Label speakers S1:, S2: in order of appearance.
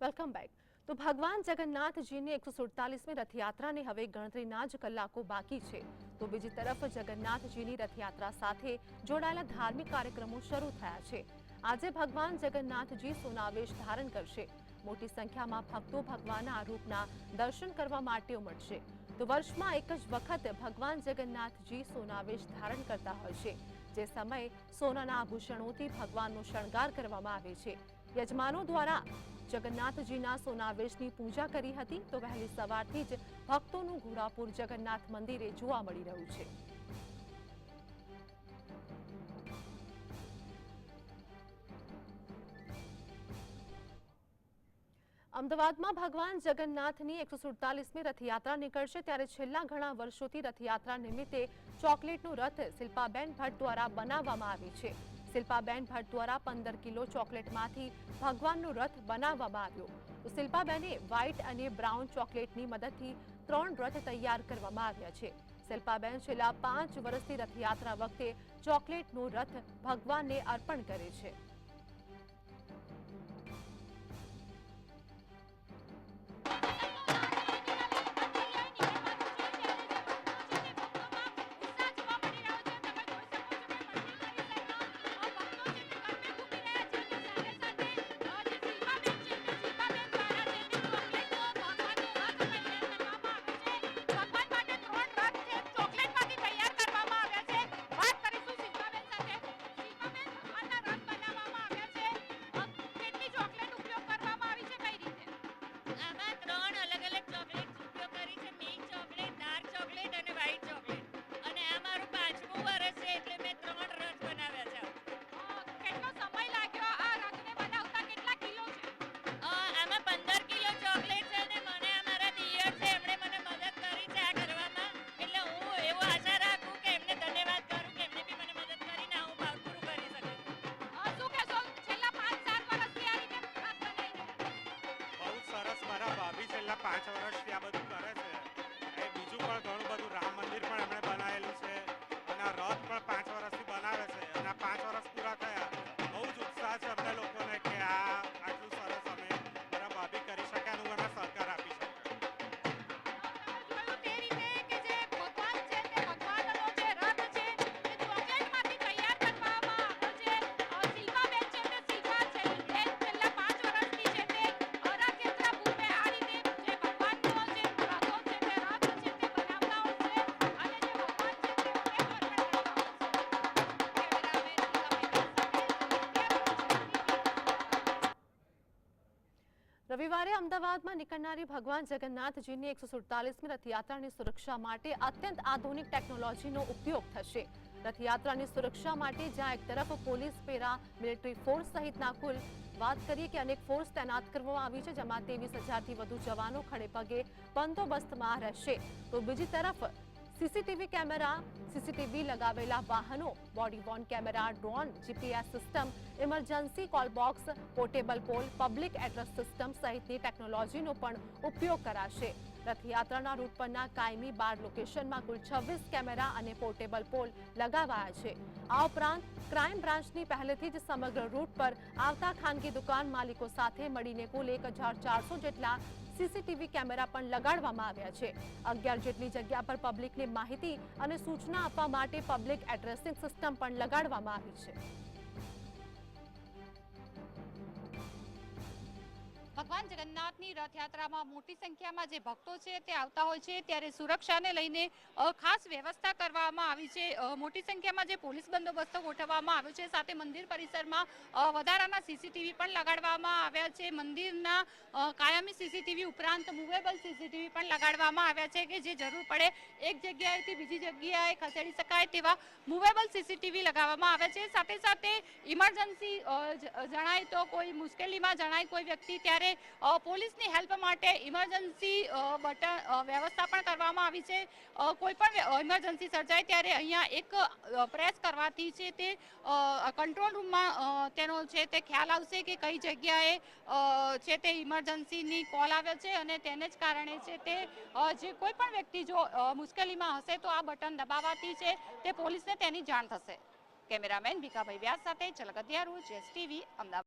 S1: Welcome back. તો ભગવાન જગન્નાથજીની 147મી રથયાત્રાને હવે ગણતરીના જ કલાકો બાકી છે। તો બીજી તરફ જગન્નાથજીની રથયાત્રા સાથે જોડાયેલા ધાર્મિક કાર્યક્રમો શરૂ થયા છે। આજે ભગવાન જગન્નાથજી સોનાવેશ ધારણ કરશે। મોટી સંખ્યામાં ભક્તો ભગવાનના રૂપના દર્શન કરવા માટે ઉમટશે। તો વર્ષમાં એક જ વખત ભગવાન જગન્નાથજી સોનાવેશ ધારણ કરતા હોય છે, જે સમયે સોનાના આભૂષણોથી ભગવાનનો શણગાર કરવામાં આવે છે। યજમાનો દ્વારા જગન્નાથજીના સોનાવેશની પૂજા કરી હતી। તો વહેલી સવારથી જ ભક્તોનું ઘોડાપુર જગન્નાથ મંદિરે જોવા મળી રહ્યું છે। અમદાવાદમાં ભગવાન જગન્નાથની 147મી રથયાત્રા નીકળશે, ત્યારે છેલ્લા ઘણા વર્ષોથી રથયાત્રા નિમિત્તે ચોકલેટનું રથ શિલ્પાબેન ભટ્ટ દ્વારા બનાવવામાં આવી છે। શિલ્પાબેન ભટ્ટ દ્વારા 15 કિલો ચોકલેટમાંથી ભગવાનનો રથ બનાવવામાં આવ્યો। તો શિલ્પાબેને વ્હાઇટ અને બ્રાઉન ચોકલેટની મદદથી 3 રથ તૈયાર કરવામાં આવ્યા છે। શિલ્પાબેન છેલ્લા 5 વર્ષથી રથયાત્રા વખતે ચોકલેટનો રથ ભગવાનને અર્પણ કરે છે।
S2: મારા ભાભી છેલ્લા 5 વર્ષથી આ બધું કરે છે। એ બીજું પણ ઘણું બધું રામ મંદિર પણ એમણે બનાવેલું છે અને આ રથ પણ 5 વર્ષથી બનાવે છે અને આ 5 વર્ષ પૂરા થયા, બહુ જ ઉત્સાહ છે અમને લોકોને કે આ આટલું સરસ અમે મારા ભાભી કરી શક્યા અને હું એમાં સહકાર આપી શક્યો।
S1: રવિવારે અમદાવાદમાં નીકળનારી ભગવાન જગન્નાથજીની 147મી રથયાત્રાની સુરક્ષા માટે અત્યંત આધુનિક ટેકનોલોજીનો ઉપયોગ થશે। રથયાત્રાની સુરક્ષા માટે જ્યાં એક તરફ પોલીસ, પેરા મિલિટરી ફોર્સ સહિતના કુલ વાત કરીએ કે અનેક ફોર્સ તૈનાત કરવામાં આવી છે, જેમાં 23,000થી વધુ જવાનો ખડેપગે બંદોબસ્તમાં રહેશે। તો બીજી તરફ સીસીટીવી કેમેરા, સીસીટીવી લગાવેલા વાહનો, body worn camera, drone, GPS system, emergency call box, portable pole, public address system સહિતની ટેકનોલોજીનો પણ ઉપયોગ કરાશે। રથયાત્રાના રૂટ પરના કાયમી 12 લોકેશનમાં કુલ 26 કેમેરા અને પોર્ટેબલ પોલ લગાવાયા છે। આ ઉપરાંત ક્રાઇમ બ્રાન્ચની પહેલેથી જ સમગ્ર રૂટ પર આવતા ખાનગી દુકાન માલિકો સાથે મળીને કુલ 1,400 જેટલા સીસીટીવી કેમેરા પણ લગાડવામાં આવ્યા છે। 11 જેટલી જગ્યા પર પબ્લિકને માહિતી અને સૂચના આપવા માટે પબ્લિક એડ્રેસિંગ સિસ્ટમ પણ લગાડવામાં આવી છે।
S3: ભગવાન જગન્નાથની રથયાત્રામાં મોટી સંખ્યામાં જે ભક્તો છે તે આવતા હોય છે, ત્યારે સુરક્ષાને લઈને ખાસ વ્યવસ્થા કરવામાં આવી છે। મોટી સંખ્યામાં જે પોલીસ બંદોબસ્ત ગોઠવવામાં આવ્યો છે, સાથે મંદિર પરિસરમાં વધારાના સીસીટીવી પણ લગાડવામાં આવ્યા છે। મંદિરના કાયમી સીસીટીવી ઉપરાંત મૂવેબલ સીસીટીવી પણ લગાડવામાં આવ્યા છે, કે જે જરૂર પડે એક જગ્યાએથી બીજી જગ્યાએ ખસેડી શકાય તેવા મૂવેબલ સીસીટીવી લગાવવામાં આવ્યા છે। સાથે સાથે ઇમરજન્સી જણાય તો કોઈ મુશ્કેલીમાં જણાય કોઈ વ્યક્તિ, ત્યારે પોલીસની હેલ્પ માટે ઇમરજન્સી બટન વ્યવસ્થા પણ કરવામાં આવી છે। કોઈ પણ ઇમરજન્સી સર્જાય ત્યારે અહીંયા એક પ્રેસ કરવાથી છે તે કંટ્રોલ રૂમમાં તેનો છે તે ખ્યાલ આવશે કે કઈ જગ્યાએ છે તે ઇમરજન્સીની કોલ આવ્યો છે, અને તેને જ કારણે છે તે જે કોઈ પણ વ્યક્તિ જો મુશ્કેલીમાં હશે તો આ બટન દબાવવાથી છે તે પોલીસને તેની જાણ થશે। કેમેરામેન ભીખાભાઈ વ્યાસ સાથે ચલકતિયા રૂ, GSTV, અમદાવાદ।